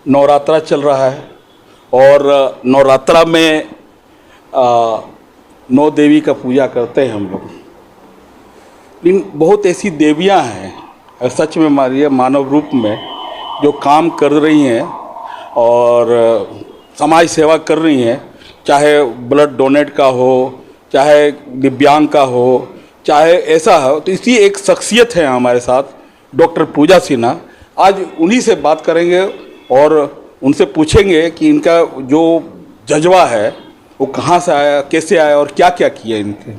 नवरात्रा चल रहा है और नवरात्रा में नौ देवी का पूजा करते हैं हम लोग। लेकिन बहुत ऐसी देवियां हैं और सच में मानिए मानव रूप में जो काम कर रही हैं और समाज सेवा कर रही हैं, चाहे ब्लड डोनेट का हो, चाहे दिव्यांग का हो, चाहे ऐसा हो। तो इसी एक शख्सियत है हमारे साथ, डॉक्टर पूजा सिन्हा। आज उन्हीं से बात करेंगे और उनसे पूछेंगे कि इनका जो जज्बा है वो कहाँ से आया, कैसे आया और क्या क्या किया इनके।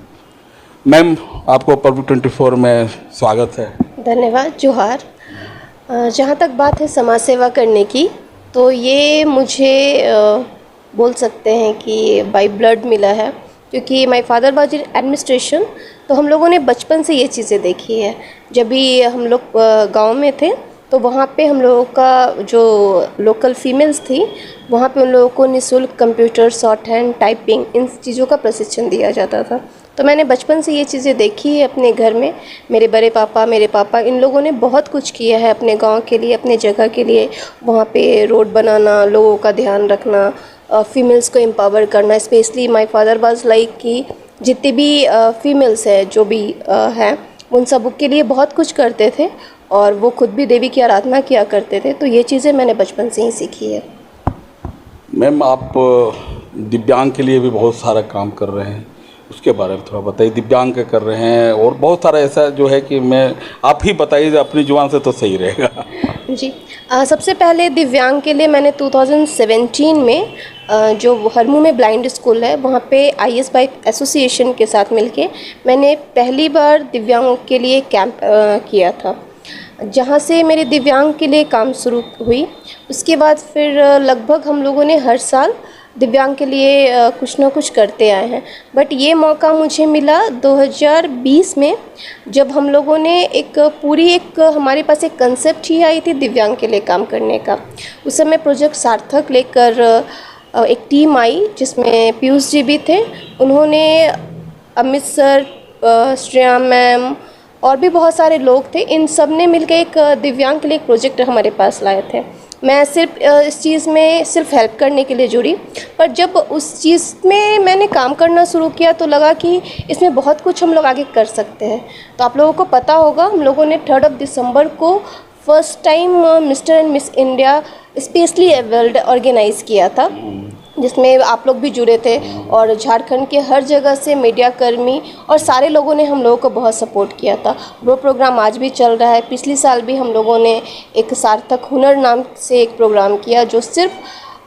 मैम, आपको पब्लिक 24 में स्वागत है। धन्यवाद। जोहार। जहाँ तक बात है समाज सेवा करने की, तो ये मुझे बोल सकते हैं कि बाय ब्लड मिला है, क्योंकि my father was in administration. तो हम लोगों ने बचपन से ये चीज़ें देखी है। जब भी हम लोग गांव में थे तो वहाँ पे हम लोगों का जो लोकल फीमेल्स थी, वहाँ पे उन लोगों को निःशुल्क कंप्यूटर, शॉर्ट हैंड, टाइपिंग, इन चीज़ों का प्रशिक्षण दिया जाता था। तो मैंने बचपन से ये चीज़ें देखी है अपने घर में। मेरे बड़े पापा, मेरे पापा, इन लोगों ने बहुत कुछ किया है अपने गांव के लिए, अपने जगह के लिए। वहाँ पे रोड बनाना, लोगों का ध्यान रखना, फीमेल्स को एम्पावर करना। Specially my father was like कि जितने भी फीमेल्स हैं, जो भी हैं, उन सब के लिए बहुत कुछ करते थे और वो खुद भी देवी की आराधना किया करते थे। तो ये चीज़ें मैंने बचपन से ही सीखी है। मैम, आप दिव्यांग के लिए भी बहुत सारा काम कर रहे हैं, उसके बारे में थोड़ा बताइए। दिव्यांग के कर रहे हैं और बहुत सारा ऐसा जो है कि आप ही बताइए अपनी जुबान से तो सही रहेगा। जी। सबसे पहले दिव्यांग के लिए मैंने 2017 में जो हरमू में ब्लाइंड स्कूल है, वहाँ पे IS बाइक एसोसिएशन के साथ मिलके मैंने पहली बार दिव्यांगों के लिए कैंप किया था, जहाँ से मेरे दिव्यांग के लिए काम शुरू हुई। उसके बाद फिर लगभग हम लोगों ने हर साल दिव्यांग के लिए कुछ ना कुछ करते आए हैं। बट ये मौका मुझे मिला 2020 में, जब हम लोगों ने हमारे पास एक कंसेप्ट ही आई थी दिव्यांग के लिए काम करने का। उस समय प्रोजेक्ट सार्थक लेकर एक टीम आई, जिसमें पीयूष जी भी थे। उन्होंने अमित सर, श्रेया मैम और भी बहुत सारे लोग थे, इन सब ने मिलकर एक दिव्यांग के लिए एक प्रोजेक्ट हमारे पास लाए थे। मैं सिर्फ इस चीज़ में सिर्फ हेल्प करने के लिए जुड़ी, पर जब उस चीज़ में मैंने काम करना शुरू किया तो लगा कि इसमें बहुत कुछ हम लोग आगे कर सकते हैं। तो आप लोगों को पता होगा, हम लोगों ने 3 दिसंबर को first time mister and miss India specially abled organise किया था, जिसमें आप लोग भी जुड़े थे और झारखंड के हर जगह से मीडिया कर्मी और सारे लोगों ने हम लोगों को बहुत सपोर्ट किया था। वो प्रोग्राम आज भी चल रहा है। पिछले साल भी हम लोगों ने एक सार्थक हुनर नाम से एक प्रोग्राम किया, जो सिर्फ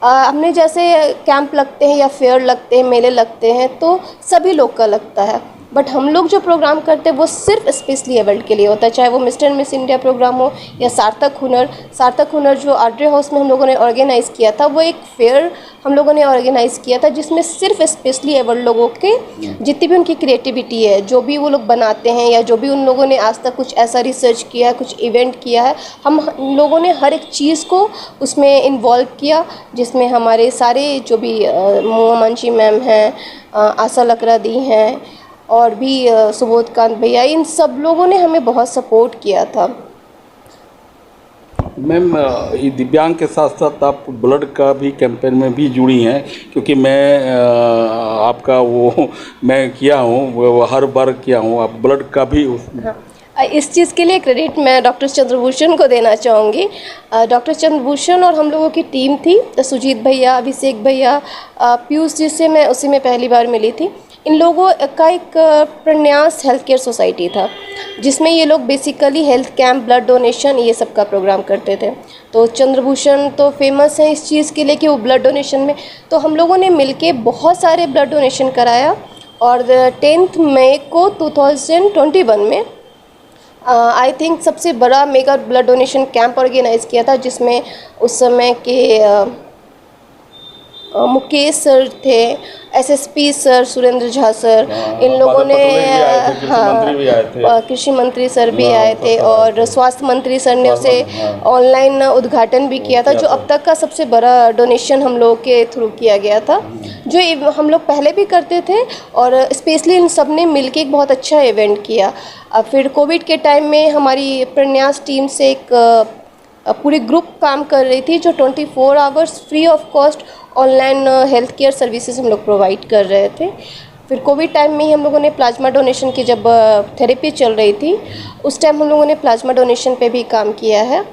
हमने जैसे कैंप लगते हैं या फेयर लगते हैं, मेले लगते हैं, तो सभी लोग का लगता है। बट हम लोग जो प्रोग्राम करते हैं वो सिर्फ स्पेशली एबल्ड के लिए होता है, चाहे वो mister and miss India program हो या सार्थक हुनर जो आर्ड्रे हाउस में हम लोगों ने ऑर्गेनाइज़ किया था, वो एक फेयर हम लोगों ने ऑर्गेनाइज़ किया था, जिसमें सिर्फ स्पेशली एबल्ड लोगों के जितनी भी उनकी क्रिएटिविटी है, जो भी वो लोग बनाते हैं या जो भी उन लोगों ने आज तक कुछ ऐसा रिसर्च किया है, कुछ इवेंट किया है, हम लोगों ने हर एक चीज़ को उसमें इन्वॉल्व किया, जिसमें हमारे सारे जो भी मोमांशी मैम हैं, आशा लकड़ा दी हैं और भी सुबोध कांत भैया, इन सब लोगों ने हमें बहुत सपोर्ट किया था। मैम, ये दिव्यांग के साथ साथ आप ब्लड का भी कैंपेन में भी जुड़ी हैं, क्योंकि मैं आपका मैं किया हूँ, वो हर बार किया हूँ, आप ब्लड का भी हाँ, इस चीज़ के लिए क्रेडिट मैं डॉक्टर चंद्रभूषण को देना चाहूँगी। डॉक्टर चंद्रभूषण और हम लोगों की टीम थी, सुजीत भैया, अभिषेक भैया, पीयूष जी से मैं उसी में पहली बार मिली थी। इन लोगों का एक प्रन्यास हेल्थ केयर सोसाइटी था, जिसमें ये लोग basically health camp, blood donation, ये सब का प्रोग्राम करते थे। तो चंद्रभूषण तो फेमस है इस चीज़ के लिए कि वो ब्लड डोनेशन में, तो हम लोगों ने मिलके बहुत सारे ब्लड डोनेशन कराया। और 10 मई को 2021 में आई थिंक सबसे बड़ा mega blood donation camp organise किया था, जिसमें उस समय के मुकेश सर थे, SSP sir, Surendra Jha sir, इन लोगों ने, हाँ, कृषि मंत्री सर भी आए थे और स्वास्थ्य मंत्री सर ने उसे ऑनलाइन उद्घाटन भी किया था, जो अब तक का सबसे बड़ा डोनेशन हम लोग के थ्रू किया गया था, जो हम लोग पहले भी करते थे। और स्पेशली इन सब ने मिलकर एक बहुत अच्छा इवेंट किया। फिर कोविड के टाइम में हमारी प्रन्यास टीम से एक पूरी ग्रुप काम कर रही थी जो 24 hours free of cost online health care services हम लोग प्रोवाइड कर रहे थे। फिर कोविड टाइम में ही हम लोगों ने प्लाज्मा डोनेशन की जब थेरेपी चल रही थी उस टाइम हम लोगों ने प्लाज्मा डोनेशन पे भी काम किया है।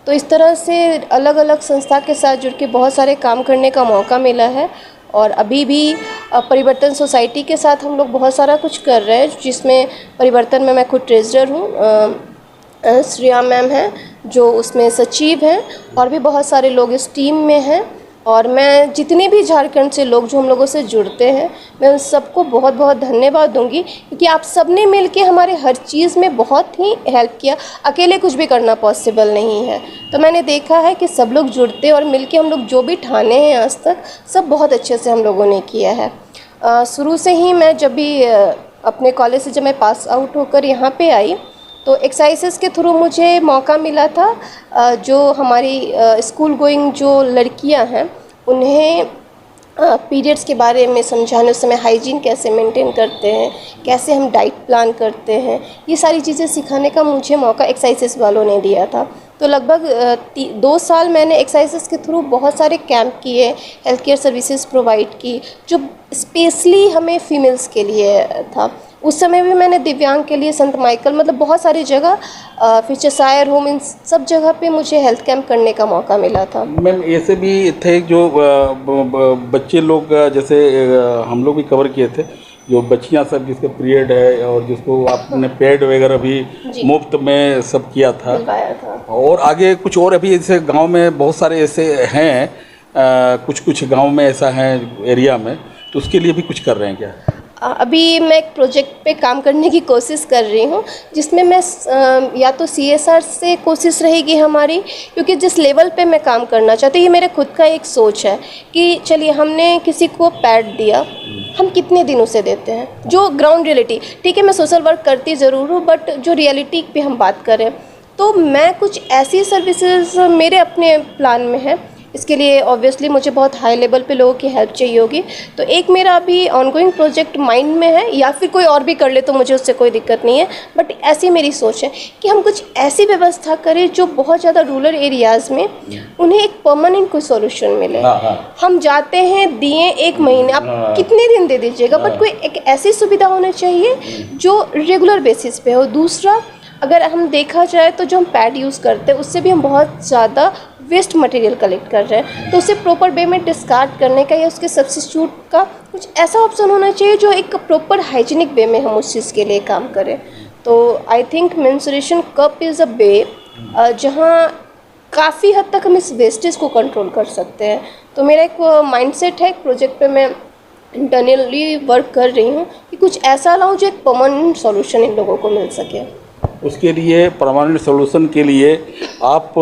तो इस तरह से अलग अलग संस्था के साथ जुड़ के बहुत सारे काम करने का मौका मिला है और अभी भी परिवर्तन सोसाइटी के साथ हम लोग बहुत सारा कुछ कर रहे हैं, जिसमें परिवर्तन में मैं खुद ट्रेजरर हूँ, श्रेया मैम हैं जो उसमें सचिव हैं और भी बहुत सारे लोग इस टीम में हैं। और मैं जितने भी झारखंड से लोग जो हम लोगों से जुड़ते हैं मैं उन सबको बहुत बहुत धन्यवाद दूंगी, क्योंकि आप सब ने मिल के हमारे हर चीज़ में बहुत ही हेल्प किया। अकेले कुछ भी करना पॉसिबल नहीं है, तो मैंने देखा है कि सब लोग जुड़ते और मिल के हम लोग जो भी ठाने हैं आज तक सब बहुत अच्छे से हम लोगों ने किया है। शुरू से ही मैं जब भी अपने कॉलेज से जब मैं पास आउट होकर यहाँ पे आई तो एक्साइसेस के थ्रू मुझे मौका मिला था जो हमारी स्कूल गोइंग जो लड़कियां हैं उन्हें पीरियड्स के बारे में समझाने, उस समय हाइजीन कैसे मेंटेन करते हैं, कैसे हम डाइट प्लान करते हैं, ये सारी चीज़ें सिखाने का मुझे मौका एक्साइसेस वालों ने दिया था। तो लगभग 2 साल मैंने एक्साइसेस के थ्रू बहुत सारे कैंप किए, हेल्थ केयर सर्विसेज प्रोवाइड की जो स्पेशली हमें फीमेल्स के लिए था। उस समय भी मैंने दिव्यांग के लिए संत माइकल मतलब बहुत सारी जगह फिर चेसायर होम इन सब जगह पे मुझे हेल्थ कैंप करने का मौका मिला था। मैम ऐसे भी थे जो बच्चे लोग जैसे हम लोग भी कवर किए थे, जो बच्चियां सब जिसके पीरियड है और जिसको आपने पैड वगैरह भी मुफ्त में सब किया था। और आगे कुछ और अभी जैसे गांव में बहुत सारे ऐसे हैं, कुछ गांव में ऐसा है एरिया में, तो उसके लिए भी कुछ कर रहे हैं क्या? अभी मैं एक प्रोजेक्ट पे काम करने की कोशिश कर रही हूँ जिसमें मैं या तो CSR से कोशिश रहेगी हमारी, क्योंकि जिस लेवल पे मैं काम करना चाहती हूँ ये मेरे खुद का एक सोच है कि चलिए हमने किसी को पैड दिया, हम कितने दिन उसे देते हैं, जो ग्राउंड रियलिटी, ठीक है मैं सोशल वर्क करती ज़रूर हूँ बट जो रियलिटी पे हम बात करें तो मैं कुछ ऐसी सर्विसेज मेरे अपने प्लान में है। इसके लिए ऑब्वियसली मुझे बहुत हाई लेवल पे लोगों की हेल्प चाहिए होगी, तो एक मेरा अभी ऑनगोइंग प्रोजेक्ट माइंड में है, या फिर कोई और भी कर ले तो मुझे उससे कोई दिक्कत नहीं है, बट ऐसी मेरी सोच है कि हम कुछ ऐसी व्यवस्था करें जो बहुत ज़्यादा रूरल एरियाज़ में उन्हें एक परमानेंट कोई सोल्यूशन मिले। हम जाते हैं दिए 1 महीने, आप कितने दिन दे दीजिएगा, बट कोई एक ऐसी सुविधा होनी चाहिए जो रेगुलर बेसिस पे हो। दूसरा, अगर हम देखा जाए तो जो हम पैड यूज़ करते हैं उससे भी हम बहुत ज़्यादा वेस्ट मटेरियल कलेक्ट कर रहे हैं, तो उसे प्रॉपर वे में डिस्कार्ड करने का या उसके सब्स्टिट्यूट का कुछ ऐसा ऑप्शन होना चाहिए जो एक प्रॉपर हाइजीनिक वे में हम उस चीज़ के लिए काम करें। तो I think menstruation cup is a way जहाँ काफ़ी हद तक हम इस वेस्टेज को कंट्रोल कर सकते हैं। तो मेरा एक माइंडसेट है, एक प्रोजेक्ट पे मैं इंटरनली वर्क कर रही हूँ कि कुछ ऐसा लाऊं जो एक परमानेंट सॉल्यूशन इन लोगों को मिल सके। उसके लिए परमानेंट सॉल्यूशन के लिए आप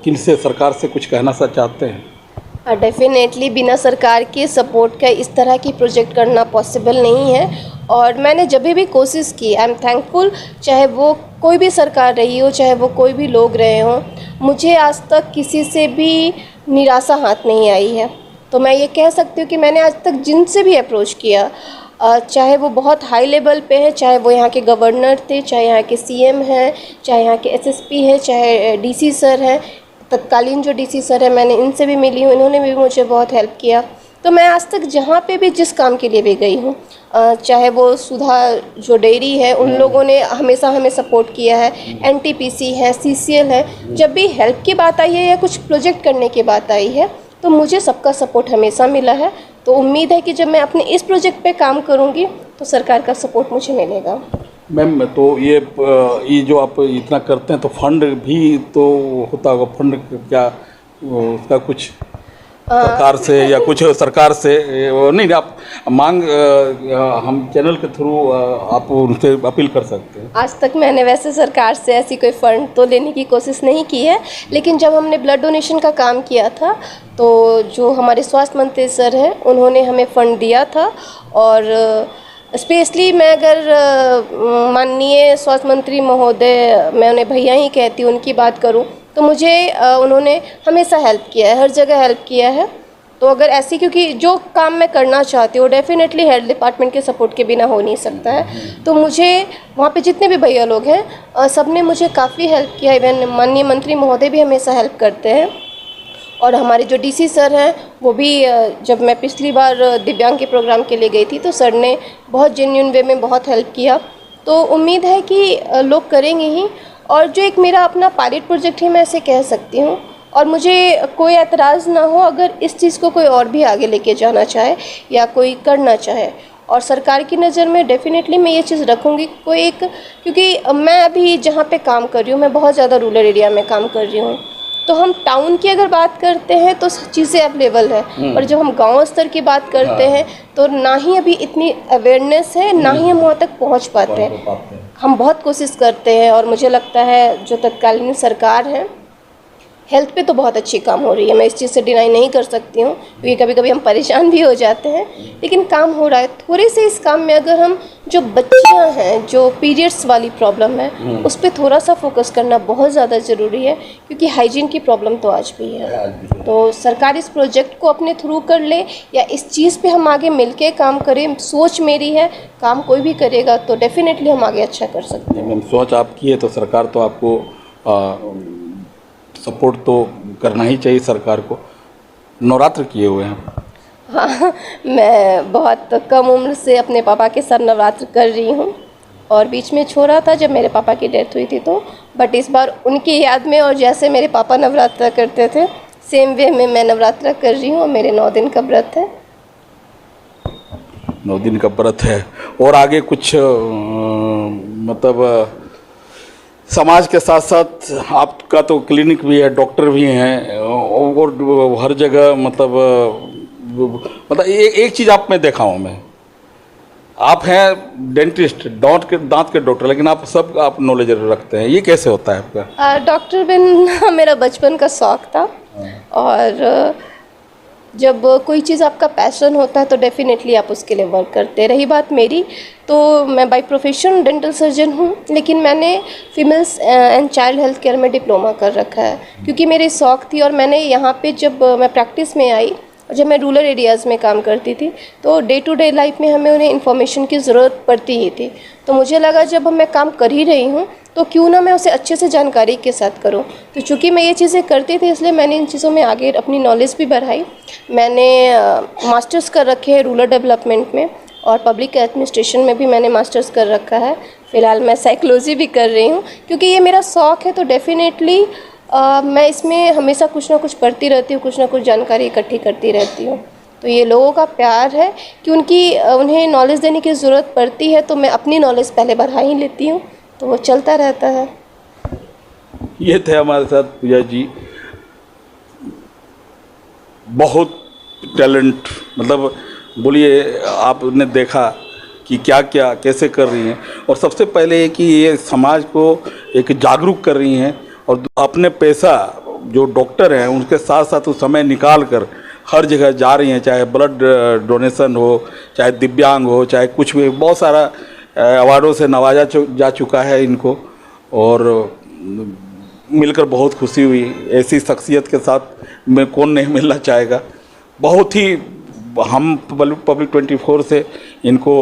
किन से, सरकार से कुछ कहना सा चाहते हैं? डेफिनेटली बिना सरकार के सपोर्ट का इस तरह की प्रोजेक्ट करना पॉसिबल नहीं है, और मैंने जब भी कोशिश की, आई एम थैंकफुल, चाहे वो कोई भी सरकार रही हो, चाहे वो कोई भी लोग रहे हों, मुझे आज तक किसी से भी निराशा हाथ नहीं आई है। तो मैं ये कह सकती हूँ कि मैंने आज तक जिनसे भी अप्रोच किया, चाहे वो बहुत हाई लेवल पे है, चाहे वो यहाँ के गवर्नर थे, चाहे यहाँ के CM हैं, चाहे यहाँ के SSP हैं, चाहे DC सर हैं, तत्कालीन जो DC सर है मैंने इनसे भी मिली हूँ, इन्होंने भी मुझे बहुत हेल्प किया। तो मैं आज तक जहाँ पे भी जिस काम के लिए भी गई हूँ, चाहे वो सुधा जो डेयरी है उन लोगों ने हमेशा हमें सपोर्ट किया है, NTPC है, CCL है, जब भी हेल्प की बात आई है या कुछ प्रोजेक्ट करने की बात आई है तो मुझे सबका सपोर्ट हमेशा मिला है। तो उम्मीद है कि जब मैं अपने इस प्रोजेक्ट पे काम करूँगी तो सरकार का सपोर्ट मुझे मिलेगा। मैम तो ये जो आप इतना करते हैं तो फंड भी तो होता होगा, फंड क्या उसका कुछ सरकार से या कुछ सरकार से नहीं, आप मांग हम चैनल के थ्रू आप उनसे अपील कर सकते हैं? आज तक मैंने वैसे सरकार से ऐसी कोई फ़ंड तो लेने की कोशिश नहीं की है, लेकिन जब हमने ब्लड डोनेशन का काम किया था तो जो हमारे स्वास्थ्य मंत्री सर हैं उन्होंने हमें फ़ंड दिया था। और स्पेशली मैं अगर माननीय स्वास्थ्य मंत्री महोदय, मैं उन्हें भैया ही कहती हूँ, उनकी बात करूँ तो मुझे उन्होंने हमेशा हेल्प किया है, हर जगह हेल्प किया है। तो अगर ऐसी, क्योंकि जो काम मैं करना चाहती हूँ डेफिनेटली हेल्थ डिपार्टमेंट के सपोर्ट के बिना हो नहीं सकता है। तो मुझे वहाँ पे जितने भी भैया लोग हैं सब ने मुझे काफ़ी हेल्प किया। इवन माननीय मंत्री महोदय भी हमेशा हेल्प करते हैं, और हमारे जो डीसी सर हैं वो भी, जब मैं पिछली बार दिव्यांग के प्रोग्राम के लिए गई थी तो सर ने बहुत जेन्युइन वे में बहुत हेल्प किया। तो उम्मीद है कि लोग करेंगे ही। और जो एक मेरा अपना पायलट प्रोजेक्ट है, मैं ऐसे कह सकती हूँ, और मुझे कोई एतराज़ ना हो अगर इस चीज़ को कोई और भी आगे लेके जाना चाहे या कोई करना चाहे। और सरकार की नज़र में डेफिनेटली मैं ये चीज़ रखूँगी कोई एक, क्योंकि मैं अभी जहाँ पे काम कर रही हूँ मैं बहुत ज़्यादा रूरल एरिया में काम कर रही हूँ। तो हम टाउन की अगर बात करते हैं तो चीज़ें अवेलेबल है, और जब हम गांव स्तर की बात करते हैं तो ना ही अभी इतनी अवेयरनेस है, ना ही हम वहाँ तक पहुँच पाते हैं। हम बहुत कोशिश करते हैं, और मुझे लगता है जो तत्कालीन सरकार है हेल्थ पे तो बहुत अच्छी काम हो रही है, मैं इस चीज़ से डिनाई नहीं कर सकती हूँ, क्योंकि कभी कभी हम परेशान भी हो जाते हैं, लेकिन काम हो रहा है। थोड़े से इस काम में अगर हम, जो बच्चियाँ हैं जो पीरियड्स वाली प्रॉब्लम है उस पर थोड़ा सा फोकस करना बहुत ज़्यादा ज़रूरी है, क्योंकि हाइजीन की प्रॉब्लम तो आज भी है। तो सरकार इस प्रोजेक्ट को अपने थ्रू कर ले, या इस चीज़ पे हम आगे मिल के काम करें। सोच मेरी है, काम कोई भी करेगा तो डेफिनेटली हम आगे अच्छा कर सकते हैं। सोच आपकी है तो सरकार तो आपको सपोर्ट तो करना ही चाहिए सरकार को। नवरात्र किए हुए हैं? हाँ, मैं बहुत कम उम्र से अपने पापा के साथ नवरात्र कर रही हूँ, और बीच में छोड़ा था जब मेरे पापा की डेथ हुई थी तो, बट इस बार उनकी याद में, और जैसे मेरे पापा नवरात्रा करते थे सेम वे में मैं नवरात्रा कर रही हूँ, और मेरे 9 दिन का व्रत है। 9 दिन का व्रत है। और आगे कुछ मतलब समाज के साथ साथ आपका तो क्लिनिक भी है, डॉक्टर भी हैं, और हर जगह मतलब एक चीज़ आप में देखा हूँ मैं, आप हैं डेंटिस्ट, दांत के डॉक्टर, लेकिन आप नॉलेज रखते हैं, ये कैसे होता है आपका? डॉक्टर बनना मेरा बचपन का शौक़ था, और जब कोई चीज़ आपका पैशन होता है तो डेफिनेटली आप उसके लिए वर्क करते हैं। रही बात मेरी, तो मैं बाय प्रोफेशन डेंटल सर्जन हूँ, लेकिन मैंने females and child health care में डिप्लोमा कर रखा है, क्योंकि मेरी शौक़ थी। और मैंने यहाँ पे जब मैं प्रैक्टिस में आई, और जब मैं रूरल एरियाज़ में काम करती थी तो डे टू डे लाइफ में हमें उन्हें इन्फॉर्मेशन की ज़रूरत पड़ती ही थी। तो मुझे लगा जब मैं काम कर ही रही हूँ तो क्यों ना मैं उसे अच्छे से जानकारी के साथ करूँ। तो चूँकि मैं ये चीज़ें करती थी इसलिए मैंने इन चीज़ों में आगे अपनी नॉलेज भी बढ़ाई। मैंने मास्टर्स कर रखे हैं रूरल डेवलपमेंट में, और पब्लिक एडमिनिस्ट्रेशन में भी मैंने मास्टर्स कर रखा है। फ़िलहाल मैं साइकोलॉजी भी कर रही हूँ, क्योंकि ये मेरा शौक़ है। तो डेफिनेटली मैं इसमें हमेशा कुछ ना कुछ पढ़ती रहती हूँ, कुछ ना कुछ जानकारी इकट्ठी करती रहती हूँ। तो ये लोगों का प्यार है कि उन्हें नॉलेज देने की ज़रूरत पड़ती है, तो मैं अपनी नॉलेज पहले बढ़ा ही लेती हूँ, तो वो चलता रहता है। ये थे हमारे साथ पूजा जी, बहुत टैलेंट, मतलब बोलिए आपने देखा कि क्या क्या कैसे कर रही हैं, और सबसे पहले कि ये समाज को एक जागरूक कर रही हैं, और अपने पैसा जो डॉक्टर हैं उनके साथ साथ उस समय निकाल कर हर जगह जा रही हैं, चाहे ब्लड डोनेशन हो, चाहे दिव्यांग हो, चाहे कुछ भी। बहुत सारा अवार्डों से नवाजा जा चुका है इनको, और मिलकर बहुत खुशी हुई। ऐसी शख्सियत के साथ में कौन नहीं मिलना चाहेगा। बहुत ही हम पब्लिक 24 से इनको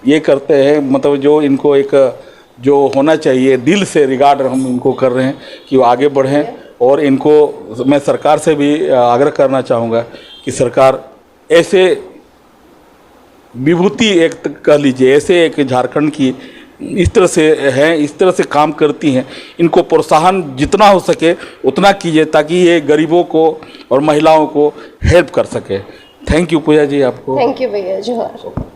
ये करते हैं, मतलब जो इनको एक जो होना चाहिए दिल से रिगार्ड हम इनको कर रहे हैं कि वो आगे बढ़ें। और इनको मैं सरकार से भी आग्रह करना चाहूँगा कि सरकार ऐसे विभूति एक कह लीजिए, ऐसे एक झारखंड की इस तरह से हैं, इस तरह से काम करती हैं, इनको प्रोत्साहन जितना हो सके उतना कीजिए, ताकि ये गरीबों को और महिलाओं को हेल्प कर सके। थैंक यू पूजा जी आपको। थैंक यू भैया, जोहार।